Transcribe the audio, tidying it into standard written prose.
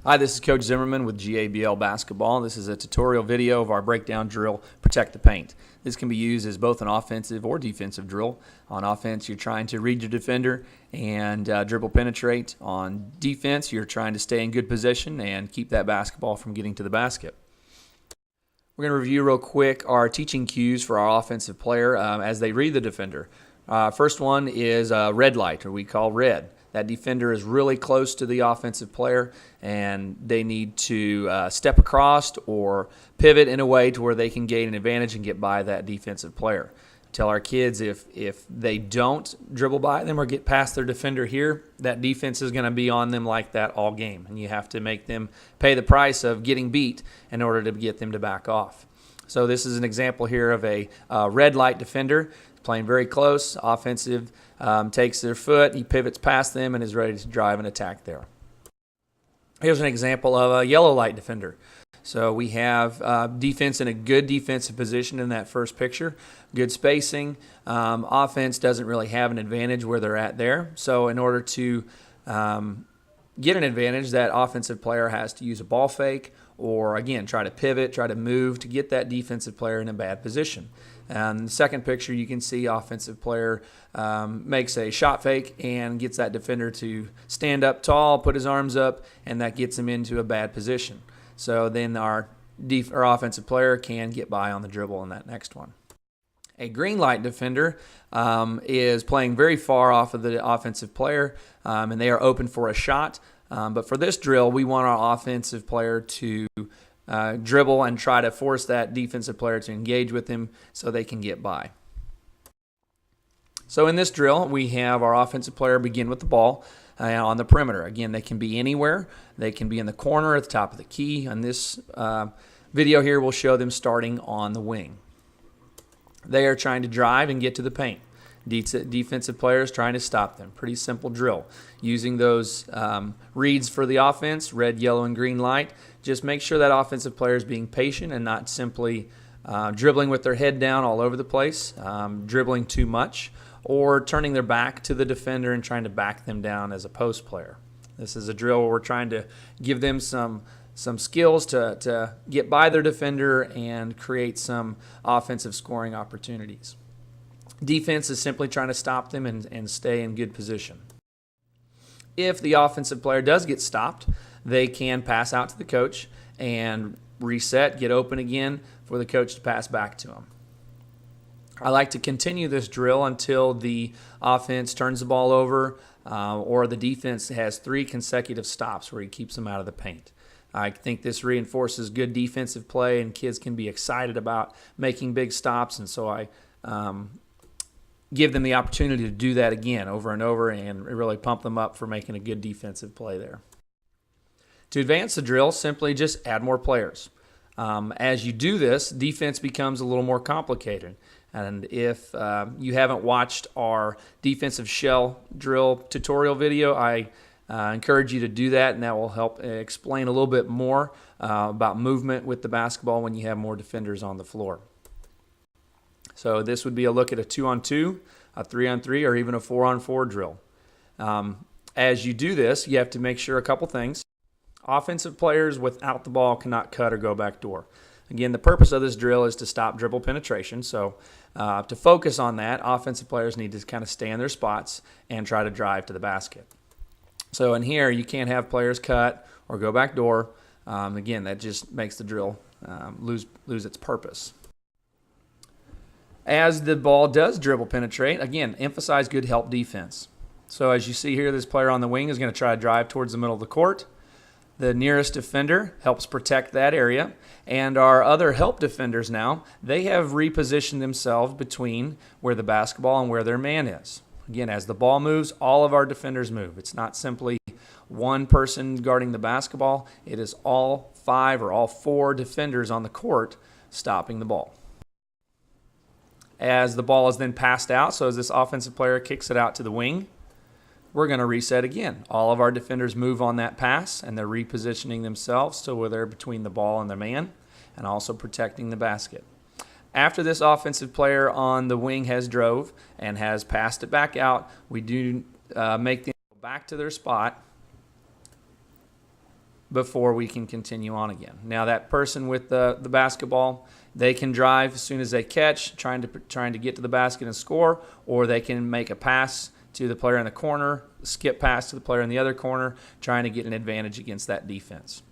Hi, this is Coach Zimmerman with GABL Basketball. This is a tutorial video of our breakdown drill, Protect the Paint. This can be used as both an offensive or defensive drill. On offense, you're trying to read your defender and dribble penetrate. On defense, you're trying to stay in good position and keep that basketball from getting to the basket. We're going to review real quick our teaching cues for our offensive player as they read the defender. First one is red light, or we call red. That defender is really close to the offensive player, and they need to step across or pivot in a way to where they can gain an advantage and get by that defensive player. Tell our kids if they don't dribble by them or get past their defender here, that defense is going to be on them like that all game, and you have to make them pay the price of getting beat in order to get them to back off. So this is an example here of a red light defender playing very close, offensive, takes their foot, he pivots past them and is ready to drive and attack there. Here's an example of a yellow light defender. So we have defense in a good defensive position in that first picture, good spacing. Offense doesn't really have an advantage where they're at there. So in order to get an advantage, that offensive player has to use a ball fake or, again, try to pivot, try to move to get that defensive player in a bad position. And in the second picture, you can see offensive player makes a shot fake and gets that defender to stand up tall, put his arms up, and that gets him into a bad position. So then our offensive player can get by on the dribble in that next one. A green light defender is playing very far off of the offensive player, and they are open for a shot. But for this drill, we want our offensive player to dribble and try to force that defensive player to engage with him so they can get by. So in this drill, we have our offensive player begin with the ball on the perimeter. Again, they can be anywhere. They can be in the corner at the top of the key. On this video here, we'll show them starting on the wing. They are trying to drive and get to the paint. Defensive players trying to stop them. Pretty simple drill. Using those reads for the offense, red, yellow, and green light, just make sure that offensive player is being patient and not simply dribbling with their head down all over the place, dribbling too much, or turning their back to the defender and trying to back them down as a post player. This is a drill where we're trying to give them some skills to get by their defender and create some offensive scoring opportunities. Defense is simply trying to stop them and stay in good position. If the offensive player does get stopped, they can pass out to the coach and reset, get open again for the coach to pass back to them. I like to continue this drill until the offense turns the ball over or the defense has 3 consecutive stops where he keeps them out of the paint. I think this reinforces good defensive play, and kids can be excited about making big stops, and so I give them the opportunity to do that again over and over and really pump them up for making a good defensive play there. To advance the drill, simply just add more players. As you do this, defense becomes a little more complicated. And if you haven't watched our defensive shell drill tutorial video, I encourage you to do that, and that will help explain a little bit more about movement with the basketball when you have more defenders on the floor. So this would be a look at a 2-on-2, a 3-on-3, or even a 4-on-4 drill. As you do this, you have to make sure a couple things. Offensive players without the ball cannot cut or go back door. Again, the purpose of this drill is to stop dribble penetration. So to focus on that, offensive players need to kind of stay in their spots and try to drive to the basket. So in here, you can't have players cut or go back door. Again, that just makes the drill lose its purpose. As the ball does dribble penetrate, again, emphasize good help defense. So as you see here, this player on the wing is going to try to drive towards the middle of the court. The nearest defender helps protect that area. And our other help defenders now, they have repositioned themselves between where the basketball and where their man is. Again, as the ball moves, all of our defenders move. It's not simply one person guarding the basketball. It is all 5 or all 4 defenders on the court stopping the ball. As the ball is then passed out, so as this offensive player kicks it out to the wing, we're going to reset again. All of our defenders move on that pass, and they're repositioning themselves so where they're between the ball and the man and also protecting the basket. After this offensive player on the wing has drove and has passed it back out, we do make them go back to their spot before we can continue on again. Now that person with the basketball, they can drive as soon as they catch, trying to get to the basket and score, or they can make a pass to the player in the corner, skip pass to the player in the other corner, trying to get an advantage against that defense.